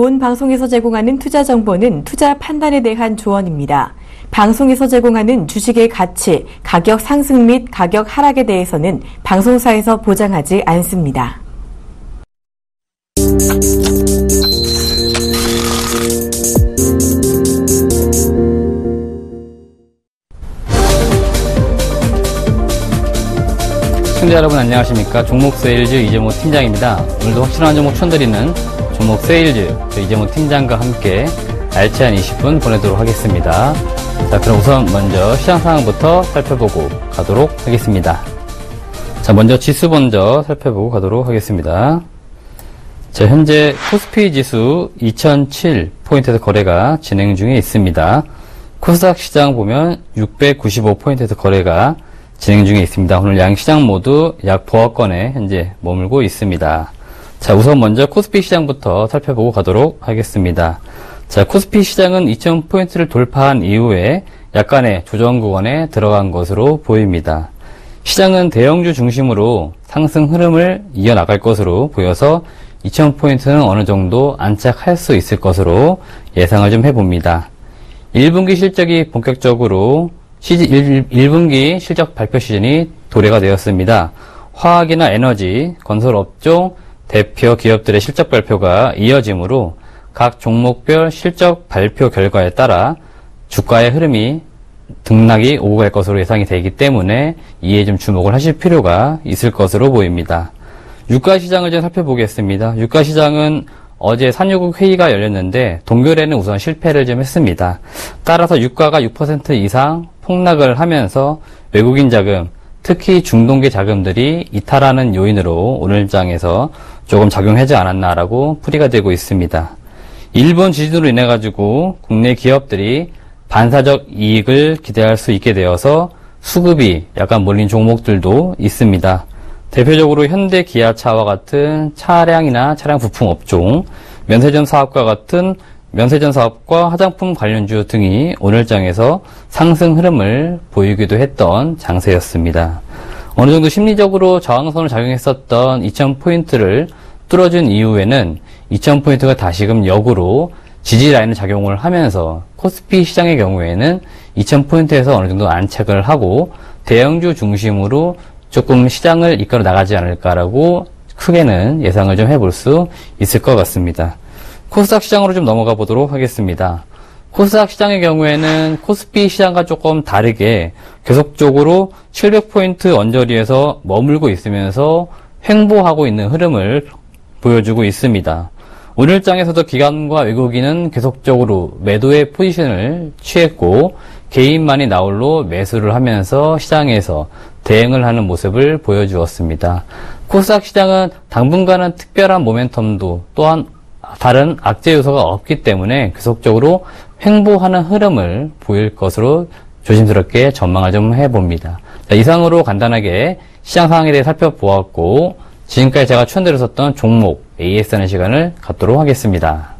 본 방송에서 제공하는 투자 정보는 투자 판단에 대한 조언입니다. 방송에서 제공하는 주식의 가치, 가격 상승 및 가격 하락에 대해서는 방송사에서 보장하지 않습니다. 시청자 여러분 안녕하십니까. 종목 세일즈 이재모 팀장입니다. 오늘도 확실한 종목 추천드리는 종목 세일즈 이재모 팀장과 함께 알찬 20분 보내도록 하겠습니다. 자, 그럼 우선 먼저 시장 상황부터 살펴보고 가도록 하겠습니다. 자, 먼저 지수 먼저 살펴보고 가도록 하겠습니다. 자, 현재 코스피 지수 2007포인트에서 거래가 진행 중에 있습니다. 코스닥 시장 보면 695포인트에서 거래가 진행 중에 있습니다. 오늘 양 시장 모두 약 보합권에 현재 머물고 있습니다. 자, 우선 먼저 코스피 시장부터 살펴보고 가도록 하겠습니다. 자, 코스피 시장은 2000포인트를 돌파한 이후에 약간의 조정 구간에 들어간 것으로 보입니다. 시장은 대형주 중심으로 상승 흐름을 이어나갈 것으로 보여서 2000포인트는 어느 정도 안착할 수 있을 것으로 예상을 좀 해봅니다. 1분기 실적이 본격적으로 1분기 실적 발표 시즌이 도래가 되었습니다. 화학이나 에너지, 건설업종 대표 기업들의 실적 발표가 이어지므로 각 종목별 실적 발표 결과에 따라 주가의 흐름이 등락이 오고 갈 것으로 예상이 되기 때문에 이에 좀 주목을 하실 필요가 있을 것으로 보입니다. 유가시장을 좀 살펴보겠습니다. 유가시장은 어제 산유국 회의가 열렸는데 동결에는 우선 실패를 좀 했습니다. 따라서 유가가 6% 이상 폭락을 하면서 외국인 자금, 특히 중동계 자금들이 이탈하는 요인으로 오늘 장에서 조금 작용하지 않았나라고 풀이가 되고 있습니다. 일본 지진으로 인해 가지고 국내 기업들이 반사적 이익을 기대할 수 있게 되어서 수급이 약간 몰린 종목들도 있습니다. 대표적으로 현대 기아차와 같은 차량이나 차량 부품 업종, 면세점 사업과 같은 면세점 사업과 화장품 관련주 등이 오늘 장에서 상승 흐름을 보이기도 했던 장세였습니다. 어느 정도 심리적으로 저항선을 작용했었던 2000포인트를 뚫어준 이후에는 2000포인트가 다시금 역으로 지지 라인을 작용을 하면서 코스피 시장의 경우에는 2000포인트에서 어느 정도 안착을 하고 대형주 중심으로 조금 시장을 이끌어 나가지 않을까라고 크게는 예상을 좀 해볼 수 있을 것 같습니다. 코스닥 시장으로 좀 넘어가 보도록 하겠습니다. 코스닥 시장의 경우에는 코스피 시장과 조금 다르게 계속적으로 700포인트 언저리에서 머물고 있으면서 횡보하고 있는 흐름을 보여주고 있습니다. 오늘 장에서도 기관과 외국인은 계속적으로 매도의 포지션을 취했고 개인만이 나홀로 매수를 하면서 시장에서 대응을 하는 모습을 보여주었습니다. 코스닥 시장은 당분간은 특별한 모멘텀도 또한 다른 악재 요소가 없기 때문에 계속적으로 횡보하는 흐름을 보일 것으로 조심스럽게 전망을 좀 해봅니다. 자, 이상으로 간단하게 시장 상황에 대해 살펴보았고 지금까지 제가 추천드렸었던 종목 AS하는 시간을 갖도록 하겠습니다.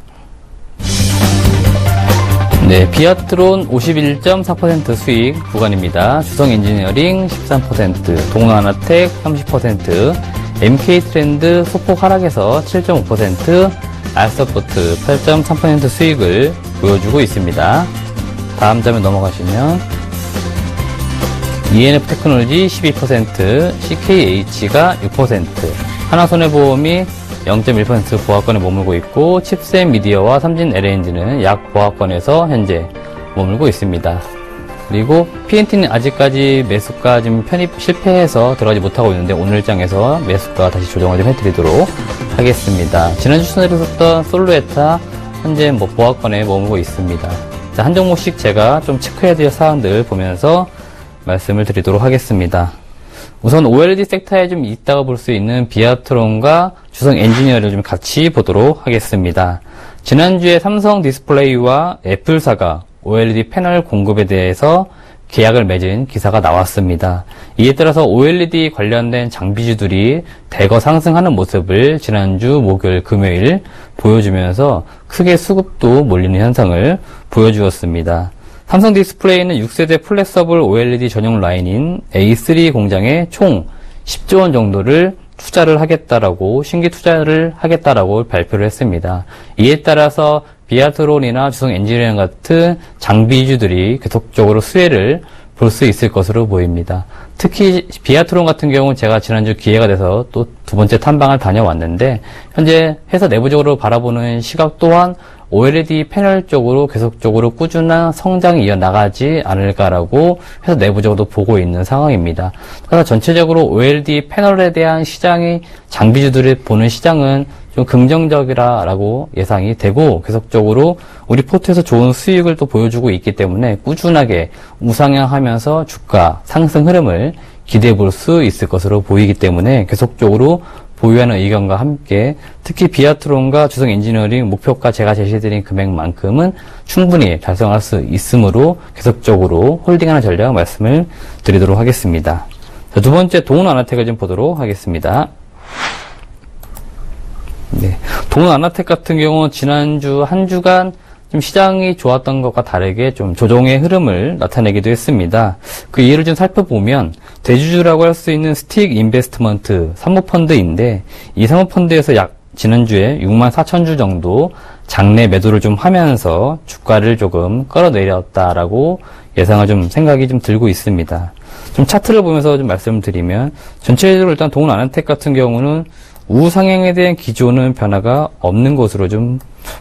네, 비아트론 51.4% 수익 구간입니다. 주성엔지니어링 13%, 동아하나텍 30%, MK트렌드 소폭 하락해서 7.5%, 알서포트 8.3% 수익을 보여주고 있습니다. 다음 장면 넘어가시면 ENF테크놀로지 12%, CKH가 6%, 하나손해보험이 0.1% 보합권에 머물고 있고 칩셋 미디어와 삼진 LNG는 약 보합권에서 현재 머물고 있습니다. 그리고 PNT는 아직까지 매수가 지금 편입 실패해서 들어가지 못하고 있는데 오늘 장에서 매수가 다시 조정을 좀 해드리도록 하겠습니다. 지난주 추천드렸었던 솔로에타 현재 보합권에 머물고 있습니다. 자, 한 종목씩 제가 좀 체크해야 될 사항들 보면서 말씀을 드리도록 하겠습니다. 우선 OLED 섹터에 좀 있다가 볼 수 있는 비아트론과 주성 엔지니어를 좀 같이 보도록 하겠습니다. 지난주에 삼성 디스플레이와 애플사가 OLED 패널 공급에 대해서 계약을 맺은 기사가 나왔습니다. 이에 따라서 OLED 관련된 장비주들이 대거 상승하는 모습을 지난주 목요일, 금요일 보여주면서 크게 수급도 몰리는 현상을 보여주었습니다. 삼성 디스플레이는 6세대 플렉서블 OLED 전용 라인인 A3 공장에 총 10조 원 정도를 투자를 하겠다라고, 신규 투자를 하겠다라고 발표를 했습니다. 이에 따라서 비아트론이나 주성 엔지니어링 같은 장비주들이 계속적으로 수혜를 볼 수 있을 것으로 보입니다. 특히 비아트론 같은 경우는 제가 지난주 기회가 돼서 또 두 번째 탐방을 다녀왔는데, 현재 회사 내부적으로 바라보는 시각 또한 OLED 패널 쪽으로 계속적으로 꾸준한 성장이 이어나가지 않을까라고 회사 내부적으로 보고 있는 상황입니다. 그래서 전체적으로 OLED 패널에 대한 시장이, 장비주들이 보는 시장은 좀 긍정적이라고 예상이 되고, 계속적으로 우리 포트에서 좋은 수익을 또 보여주고 있기 때문에 꾸준하게 우상향하면서 주가 상승 흐름을 기대해 볼 수 있을 것으로 보이기 때문에 계속적으로 보유하는 의견과 함께, 특히 비아트론과 주성 엔지니어링 목표가 제가 제시해드린 금액만큼은 충분히 달성할 수 있으므로 계속적으로 홀딩하는 전략 말씀을 드리도록 하겠습니다. 자, 두 번째 동훈아나텍을 좀 보도록 하겠습니다. 네, 동훈아나텍 같은 경우는 지난주 한 주간 좀 시장이 좋았던 것과 다르게 좀 조정의 흐름을 나타내기도 했습니다. 그 이유를 좀 살펴보면, 대주주라고 할 수 있는 스틱 인베스트먼트 사모펀드인데, 이 사모펀드에서 지난주에 64,000주 정도 장내 매도를 좀 하면서 주가를 조금 끌어내렸다라고 예상을 좀 생각이 좀 들고 있습니다. 좀 차트를 보면서 좀 말씀을 드리면, 전체적으로 일단 동훈아나텍 같은 경우는 우상향에 대한 기조는 변화가 없는 것으로 좀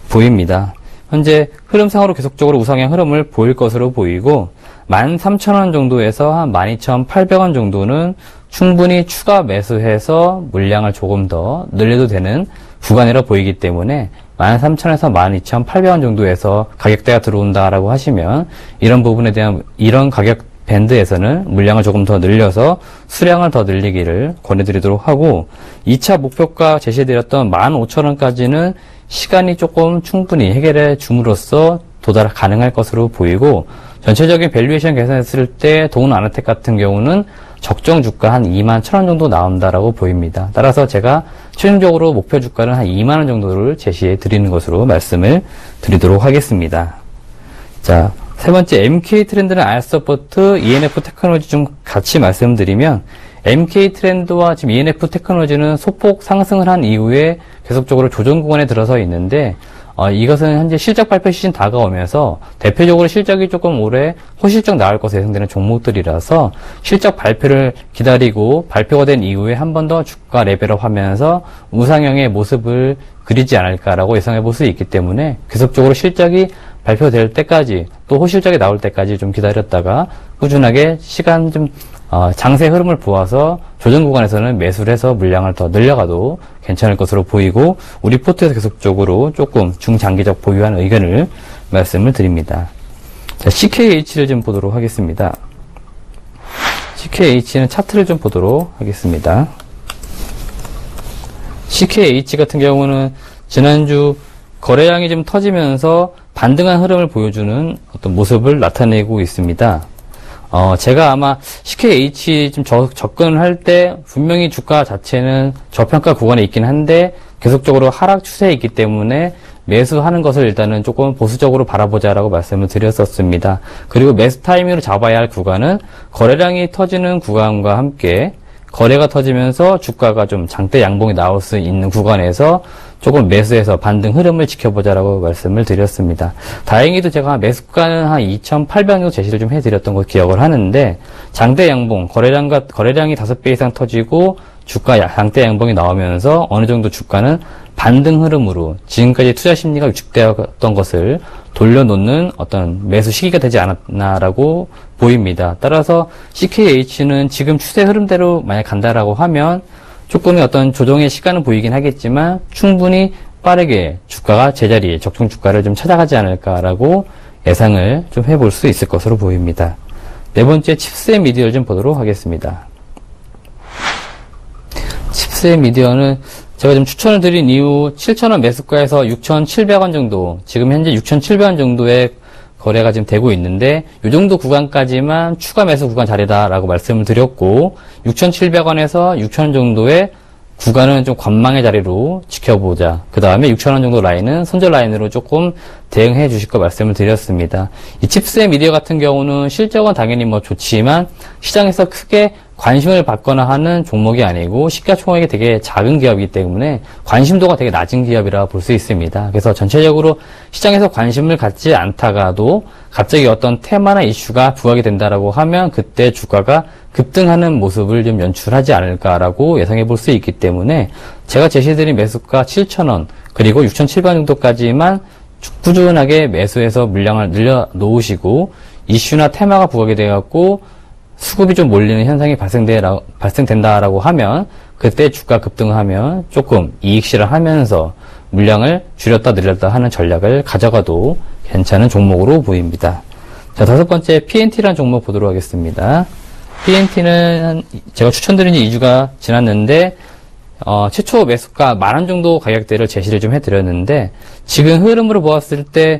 보입니다. 현재 흐름상으로 계속적으로 우상향 흐름을 보일 것으로 보이고, 13,000원 정도에서 한 12,800원 정도는 충분히 추가 매수해서 물량을 조금 더 늘려도 되는 구간이라 보이기 때문에 13,000원에서 12,800원 정도에서 가격대가 들어온다라고 하시면, 이런 부분에 대한, 이런 가격 밴드에서는 물량을 조금 더 늘려서 수량을 더 늘리기를 권해드리도록 하고, 2차 목표가 제시해드렸던 15,000원까지는 시간이 조금 충분히 해결해 줌으로써 도달 가능할 것으로 보이고, 전체적인 밸류에이션 계산했을 때 동훈아나텍 같은 경우는 적정 주가 한 21,000원 정도 나온다라고 보입니다. 따라서 제가 최종적으로 목표 주가는 한 2만원 정도를 제시해 드리는 것으로 말씀을 드리도록 하겠습니다. 자, 세 번째 MK 트렌드는 알서포트, ENF 테크놀로지 좀 같이 말씀드리면, MK 트렌드와 지금 ENF 테크놀로지는 소폭 상승을 한 이후에 계속적으로 조정 구간에 들어서 있는데, 이것은 현재 실적 발표 시즌 다가오면서 대표적으로 실적이 조금 올해 호실적 나올 것으로 예상되는 종목들이라서 실적 발표를 기다리고 발표가 된 이후에 한 번 더 주가 레벨업 하면서 우상향의 모습을 그리지 않을까라고 예상해 볼 수 있기 때문에, 계속적으로 실적이 발표될 때까지, 또 호실적이 나올 때까지 좀 기다렸다가 꾸준하게 시간 좀 장세 흐름을 보아서 조정 구간에서는 매수를 해서 물량을 더 늘려가도 괜찮을 것으로 보이고, 우리 포트에서 계속적으로 조금 중장기적 보유하는 의견을 말씀을 드립니다. 자, CKH를 좀 보도록 하겠습니다. CKH는 차트를 좀 보도록 하겠습니다. CKH 같은 경우는 지난주 거래량이 좀 터지면서 반등한 흐름을 보여주는 어떤 모습을 나타내고 있습니다. 제가 아마 CKH 좀 접근을 할 때 분명히 주가 자체는 저평가 구간에 있긴 한데 계속적으로 하락 추세에 있기 때문에 매수하는 것을 일단은 조금 보수적으로 바라보자라고 말씀을 드렸었습니다. 그리고 매수 타이밍으로 잡아야 할 구간은 거래량이 터지는 구간과 함께 거래가 터지면서 주가가 좀 장대 양봉이 나올 수 있는 구간에서 조금 매수해서 반등 흐름을 지켜보자라고 말씀을 드렸습니다. 다행히도 제가 매수가는 한 2,800원 정도 제시를 좀 해드렸던 걸 기억을 하는데, 장대 양봉, 거래량이 5배 이상 터지고 주가 장대 양봉이 나오면서 어느 정도 주가는 반등 흐름으로 지금까지 투자 심리가 위축되었던 것을 돌려놓는 어떤 매수 시기가 되지 않았나라고 보입니다. 따라서 CKH는 지금 추세 흐름대로 만약 간다라고 하면 조금의 어떤 조정의 시간은 보이긴 하겠지만 충분히 빠르게 주가가 제자리에 적정 주가를 좀 찾아가지 않을까라고 예상을 좀 해볼 수 있을 것으로 보입니다. 네 번째 칩스의 미디어를 좀 보도록 하겠습니다. 칩스의 미디어는 제가 좀 추천을 드린 이후 7,000원 매수가에서 6,700원 정도, 지금 현재 6,700원 정도의 거래가 지금 되고 있는데, 이 정도 구간까지만 추가 매수 구간 자리다라고 말씀을 드렸고, 6,700원에서 6,000원 정도의 구간은 좀 관망의 자리로 지켜보자. 그 다음에 6,000원 정도 라인은 손절 라인으로 조금 대응해 주실 거 말씀을 드렸습니다. 이 칩스의 미디어 같은 경우는 실적은 당연히 뭐 좋지만 시장에서 크게 관심을 받거나 하는 종목이 아니고 시가총액이 되게 작은 기업이기 때문에 관심도가 되게 낮은 기업이라 볼 수 있습니다. 그래서 전체적으로 시장에서 관심을 갖지 않다가도 갑자기 어떤 테마나 이슈가 부각이 된다라고 하면 그때 주가가 급등하는 모습을 좀 연출하지 않을까라고 예상해 볼 수 있기 때문에 제가 제시드린 매수가 7,000원 그리고 6,700원 정도까지만 꾸준하게 매수해서 물량을 늘려 놓으시고 이슈나 테마가 부각이 되었고 수급이 좀 몰리는 현상이 발생된다라고 하면 그때 주가 급등하면 조금 이익 실현하면서 물량을 줄였다 늘렸다 하는 전략을 가져가도 괜찮은 종목으로 보입니다. 자, 5번째 PNT라는 종목 보도록 하겠습니다. PNT는 제가 추천드린 지 2주가 지났는데 최초 매수가 10,000원 정도 가격대를 제시를 좀 해드렸는데 지금 흐름으로 보았을 때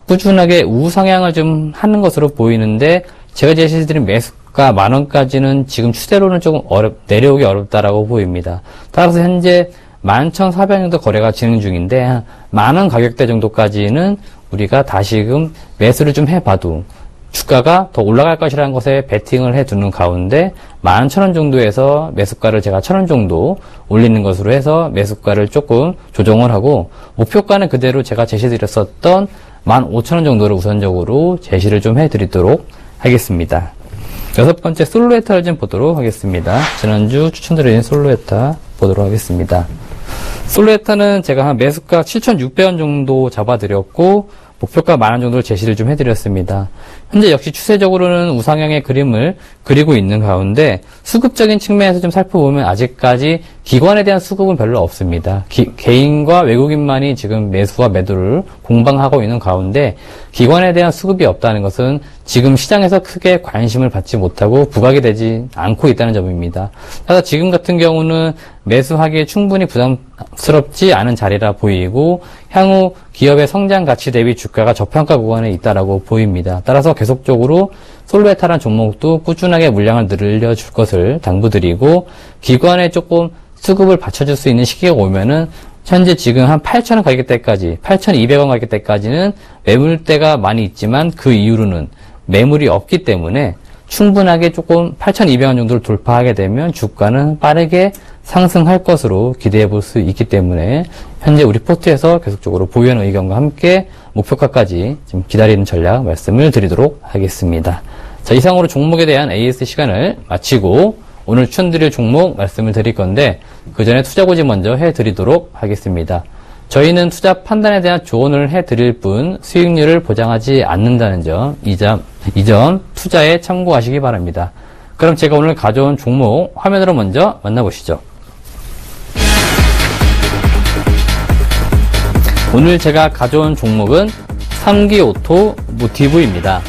꾸준하게 우상향을 좀 하는 것으로 보이는데 제가 제시드린 매수가 10,000원까지는 지금 추세로는 조금 내려오기 어렵다라고 보입니다. 따라서 현재 11,400원 정도 거래가 진행 중인데 10,000원 가격대 정도까지는 우리가 다시금 매수를 좀 해봐도 주가가 더 올라갈 것이라는 것에 베팅을 해두는 가운데 11,000원 정도에서 매수가를 제가 1,000원 정도 올리는 것으로 해서 매수가를 조금 조정을 하고 목표가는 그대로 제가 제시드렸었던 15,000원 정도를 우선적으로 제시를 좀 해드리도록 하겠습니다. 6번째 솔로에타를 좀 보도록 하겠습니다. 지난주 추천드린 솔로에타 보도록 하겠습니다. 솔로에타는 제가 한 매수가 7,600원 정도 잡아드렸고 목표가 10,000원 정도를 제시를 좀 해드렸습니다. 현재 역시 추세적으로는 우상향의 그림을 그리고 있는 가운데 수급적인 측면에서 좀 살펴보면 아직까지 기관에 대한 수급은 별로 없습니다. 개인과 외국인만이 지금 매수와 매도를 공방하고 있는 가운데 기관에 대한 수급이 없다는 것은 지금 시장에서 크게 관심을 받지 못하고 부각이 되지 않고 있다는 점입니다. 따라서 지금 같은 경우는 매수하기에 충분히 부담스럽지 않은 자리라 보이고 향후 기업의 성장 가치 대비 주가가 저평가 구간에 있다라고 보입니다. 따라서 계속적으로 솔로에타라는 종목도 꾸준하게 물량을 늘려줄 것을 당부드리고 기관에 조금 수급을 받쳐줄 수 있는 시기가 오면은 현재 지금 한 8,000원 가격대까지 8,200원 가격대까지는 매물대가 많이 있지만 그 이후로는 매물이 없기 때문에 충분하게 조금 8,200원 정도를 돌파하게 되면 주가는 빠르게 상승할 것으로 기대해 볼 수 있기 때문에 현재 우리 포트에서 계속적으로 보유하는 의견과 함께 목표가까지 지금 기다리는 전략 말씀을 드리도록 하겠습니다. 자, 이상으로 종목에 대한 AS 시간을 마치고 오늘 추천드릴 종목 말씀을 드릴 건데 그 전에 투자고지 먼저 해드리도록 하겠습니다. 저희는 투자 판단에 대한 조언을 해드릴 뿐 수익률을 보장하지 않는다는 점, 이 점 투자에 참고하시기 바랍니다. 그럼 제가 오늘 가져온 종목 화면으로 먼저 만나보시죠. 오늘 제가 가져온 종목은 3기 오토 모티브입니다.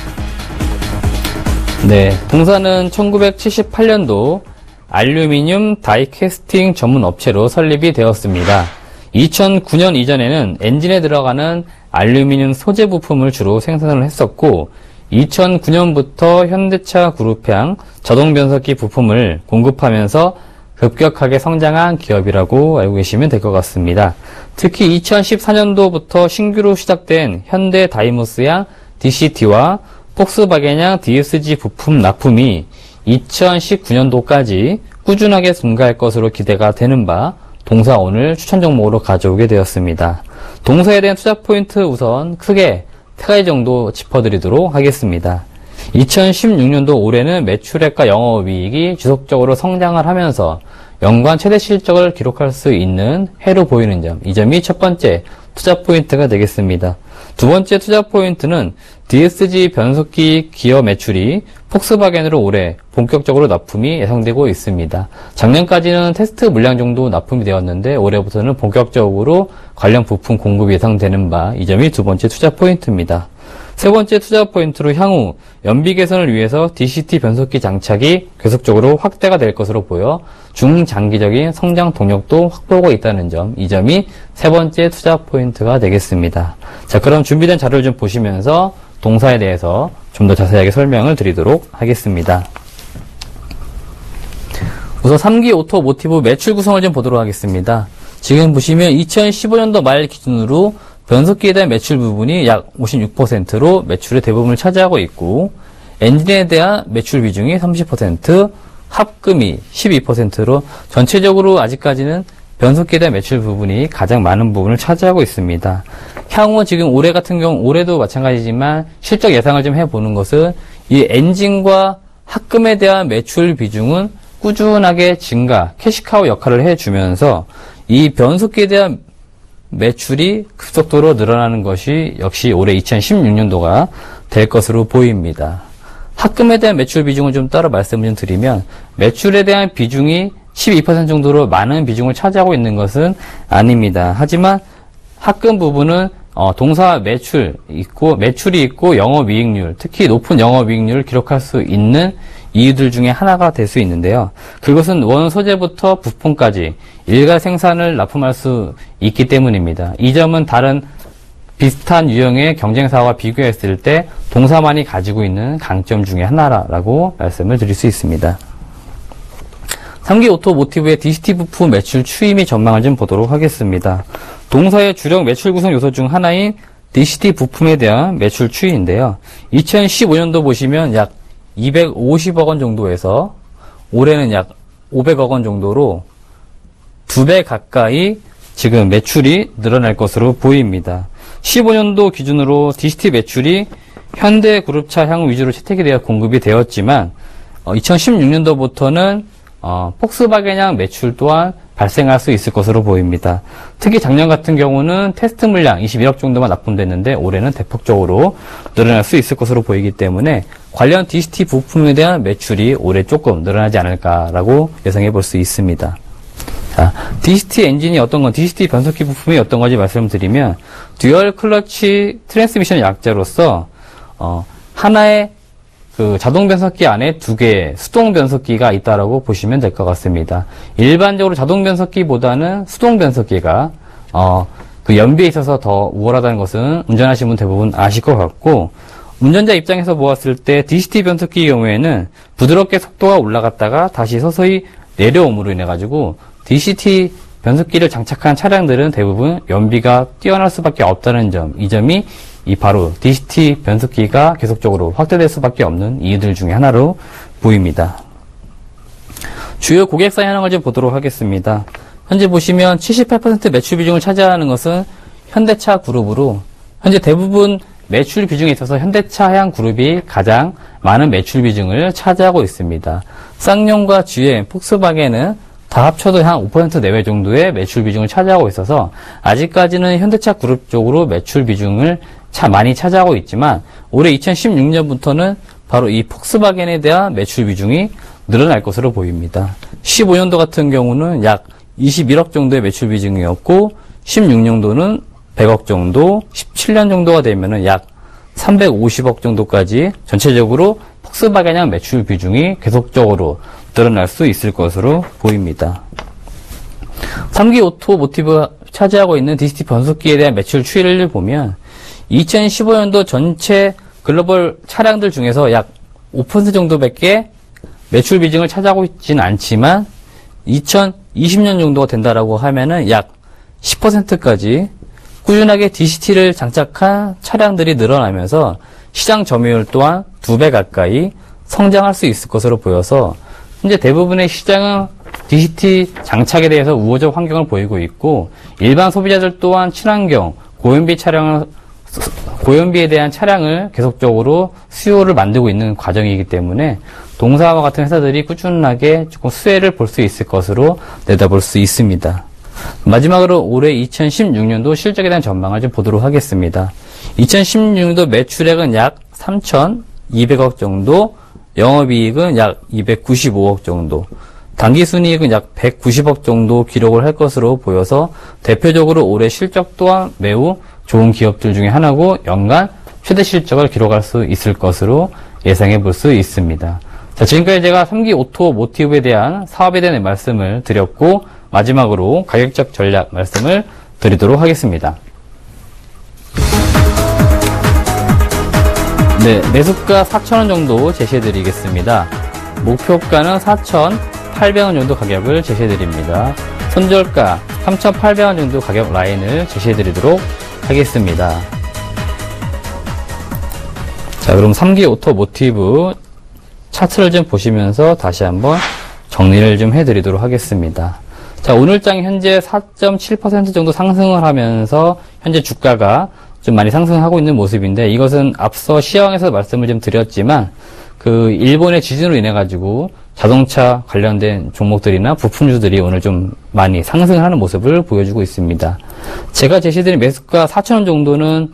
네, 동사는 1978년도 알루미늄 다이캐스팅 전문 업체로 설립이 되었습니다. 2009년 이전에는 엔진에 들어가는 알루미늄 소재 부품을 주로 생산을 했었고 2009년부터 현대차 그룹향 자동 변속기 부품을 공급하면서 급격하게 성장한 기업이라고 알고 계시면 될 것 같습니다. 특히 2014년도부터 신규로 시작된 현대 다이모스양 DCT와 폭스바겐양 DSG 부품 납품이 2019년도까지 꾸준하게 증가할 것으로 기대가 되는 바 동사 오늘 추천 종목으로 가져오게 되었습니다. 동사에 대한 투자 포인트 우선 크게 3가지 정도 짚어드리도록 하겠습니다. 2016년도 올해는 매출액과 영업이익이 지속적으로 성장을 하면서 연간 최대 실적을 기록할 수 있는 해로 보이는 점, 이 점이 첫 번째 투자 포인트가 되겠습니다. 두 번째 투자 포인트는 DSG 변속기 기업 매출이 폭스바겐으로 올해 본격적으로 납품이 예상되고 있습니다. 작년까지는 테스트 물량 정도 납품이 되었는데 올해부터는 본격적으로 관련 부품 공급이 예상되는 바, 이 점이 두 번째 투자 포인트입니다. 세 번째 투자 포인트로 향후 연비 개선을 위해서 DCT 변속기 장착이 계속적으로 확대가 될 것으로 보여 중장기적인 성장 동력도 확보하고 있다는 점, 이 점이 세 번째 투자 포인트가 되겠습니다. 자, 그럼 준비된 자료를 좀 보시면서 동사에 대해서 좀 더 자세하게 설명을 드리도록 하겠습니다. 우선 3기 오토모티브 매출 구성을 좀 보도록 하겠습니다. 지금 보시면 2015년도 말 기준으로 변속기에 대한 매출 부분이 약 56%로 매출의 대부분을 차지하고 있고 엔진에 대한 매출 비중이 30%, 합금이 12%로 전체적으로 아직까지는 변속기에 대한 매출 부분이 가장 많은 부분을 차지하고 있습니다. 향후 지금 올해 같은 경우, 올해도 마찬가지지만 실적 예상을 좀 해보는 것은 이 엔진과 합금에 대한 매출 비중은 꾸준하게 증가, 캐시카우 역할을 해주면서 이 변속기에 대한 매출이 급속도로 늘어나는 것이 역시 올해 2016년도가 될 것으로 보입니다. 합금에 대한 매출 비중을 좀 따로 말씀을 좀 드리면 매출에 대한 비중이 12% 정도로 많은 비중을 차지하고 있는 것은 아닙니다. 하지만 합금 부분은 동사 매출이 있고 영업이익률, 특히 높은 영업이익률을 기록할 수 있는 이유들 중에 하나가 될 수 있는데요. 그것은 원 소재부터 부품까지 일괄 생산을 납품할 수 있기 때문입니다. 이 점은 다른 비슷한 유형의 경쟁사와 비교했을 때 동사만이 가지고 있는 강점 중에 하나라고 말씀을 드릴 수 있습니다. 3기 오토모티브의 DCT 부품 매출 추이 및 전망을 좀 보도록 하겠습니다. 동사의 주력 매출 구성 요소 중 하나인 DCT 부품에 대한 매출 추이인데요. 2015년도 보시면 약 250억 원 정도에서 올해는 약 500억 원 정도로 2배 가까이 지금 매출이 늘어날 것으로 보입니다. 15년도 기준으로 DCT 매출이 현대그룹차 향후 위주로 채택이 되어 공급이 되었지만 2016년도부터는 폭스바겐향 매출 또한 발생할 수 있을 것으로 보입니다. 특히 작년 같은 경우는 테스트 물량 21억 정도만 납품됐는데 올해는 대폭적으로 늘어날 수 있을 것으로 보이기 때문에 관련 DCT 부품에 대한 매출이 올해 조금 늘어나지 않을까라고 예상해 볼 수 있습니다. 자, DCT 엔진이 어떤 건, DCT 변속기 부품이 어떤 건지 말씀드리면 듀얼 클러치 트랜스미션 약자로서 하나의 그 자동 변속기 안에 2개의 수동 변속기가 있다라고 보시면 될 것 같습니다. 일반적으로 자동 변속기보다는 수동 변속기가 그 연비에 있어서 더 우월하다는 것은 운전하시는 분 대부분 아실 것 같고, 운전자 입장에서 보았을 때 DCT 변속기의 경우에는 부드럽게 속도가 올라갔다가 다시 서서히 내려옴으로 인해 가지고 DCT 변속기를 장착한 차량들은 대부분 연비가 뛰어날 수밖에 없다는 점, 이 점이 바로 DCT 변속기가 계속적으로 확대될 수밖에 없는 이유들 중에 하나로 보입니다. 주요 고객사 현황을 좀 보도록 하겠습니다. 현재 보시면 78% 매출 비중을 차지하는 것은 현대차 그룹으로, 현재 대부분 매출 비중에 있어서 현대차향 그룹이 가장 많은 매출 비중을 차지하고 있습니다. 쌍용과 GM, 폭스바겐은 다 합쳐도 한 5% 내외 정도의 매출 비중을 차지하고 있어서 아직까지는 현대차 그룹 쪽으로 매출 비중을 많이 차지하고 있지만 올해 2016년부터는 바로 이 폭스바겐에 대한 매출 비중이 늘어날 것으로 보입니다. 15년도 같은 경우는 약 21억 정도의 매출 비중이었고 16년도는 100억 정도, 17년 정도가 되면은 약 350억 정도까지 전체적으로 폭스바겐향 매출 비중이 계속적으로 늘어날 수 있을 것으로 보입니다. 3기 오토모티브가 차지하고 있는 DCT 변속기에 대한 매출 추이를 보면 2015년도 전체 글로벌 차량들 중에서 약 5% 정도밖에 매출 비중을 차지하고 있지는 않지만 2020년 정도가 된다라고 하면은 약 10%까지 꾸준하게 DCT를 장착한 차량들이 늘어나면서 시장 점유율 또한 2배 가까이 성장할 수 있을 것으로 보여서 현재 대부분의 시장은 DCT 장착에 대해서 우호적 환경을 보이고 있고, 일반 소비자들 또한 친환경, 고연비에 대한 차량을 계속적으로 수요를 만들고 있는 과정이기 때문에 동사와 같은 회사들이 꾸준하게 조금 수혜를 볼 수 있을 것으로 내다볼 수 있습니다. 마지막으로 올해 2016년도 실적에 대한 전망을 좀 보도록 하겠습니다. 2016년도 매출액은 약 3,200억 정도, 영업이익은 약 295억 정도, 당기순이익은 약 190억 정도 기록을 할 것으로 보여서 대표적으로 올해 실적 또한 매우 좋은 기업들 중에 하나고 연간 최대 실적을 기록할 수 있을 것으로 예상해 볼 수 있습니다. 자, 지금까지 제가 3기 오토모티브에 대한 사업에 대한 말씀을 드렸고, 마지막으로 가격적 전략 말씀을 드리도록 하겠습니다. 네, 매수가 4,000원 정도 제시해드리겠습니다. 목표가는 4,800원 정도 가격을 제시해드립니다. 손절가 3,800원 정도 가격 라인을 제시해드리도록 하겠습니다. 자, 그럼 3기 오토모티브 차트를 좀 보시면서 다시 한번 정리를 좀 해드리도록 하겠습니다. 자, 오늘장 현재 4.7% 정도 상승을 하면서 현재 주가가 좀 많이 상승하고 있는 모습인데, 이것은 앞서 시황에서 말씀을 좀 드렸지만 그 일본의 지진으로 인해 가지고 자동차 관련된 종목들이나 부품주들이 오늘 좀 많이 상승을 하는 모습을 보여주고 있습니다. 제가 제시드린 매수가 4,000원 정도는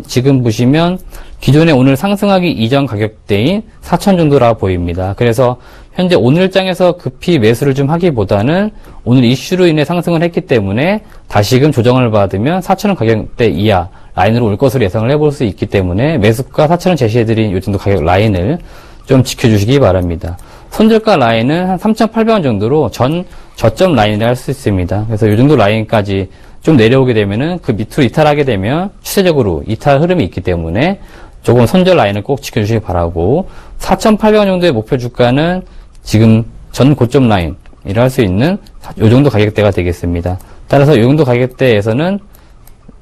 지금 보시면 기존에 오늘 상승하기 이전 가격대인 4,000 정도라 보입니다. 그래서 현재 오늘장에서 급히 매수를 좀 하기보다는 오늘 이슈로 인해 상승을 했기 때문에 다시금 조정을 받으면 4,000원 가격대 이하 라인으로 올 것으로 예상을 해볼 수 있기 때문에 매수가 4,000원 제시해드린 이 정도 가격 라인을 좀 지켜주시기 바랍니다. 손절가 라인은 한 3,800원 정도로 저점 라인이라 할 수 있습니다. 그래서 이 정도 라인까지 좀 내려오게 되면은 그 밑으로 이탈하게 되면 추세적으로 이탈 흐름이 있기 때문에 조금 손절 라인을 꼭 지켜주시기 바라고, 4,800원 정도의 목표 주가는 지금 전 고점 라인이라 할 수 있는 이 정도 가격대가 되겠습니다. 따라서 이 정도 가격대에서는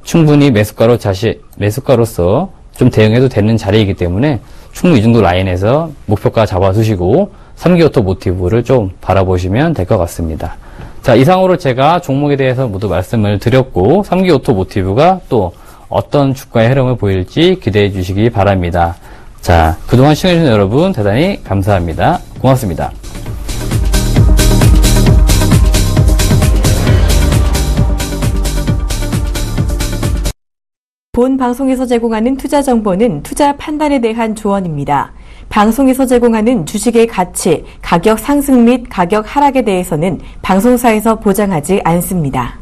충분히 매수가로서 좀 대응해도 되는 자리이기 때문에 충분히 이 정도 라인에서 목표가 잡아두시고 3기 오토 모티브를 좀 바라보시면 될 것 같습니다. 자, 이상으로 제가 종목에 대해서 모두 말씀을 드렸고 3기 오토 모티브가 또 어떤 주가의 흐름을 보일지 기대해 주시기 바랍니다. 자, 그동안 시청해주신 여러분 대단히 감사합니다. 고맙습니다. 본 방송에서 제공하는 투자 정보는 투자 판단에 대한 조언입니다. 방송에서 제공하는 주식의 가치, 가격 상승 및 가격 하락에 대해서는 방송사에서 보장하지 않습니다.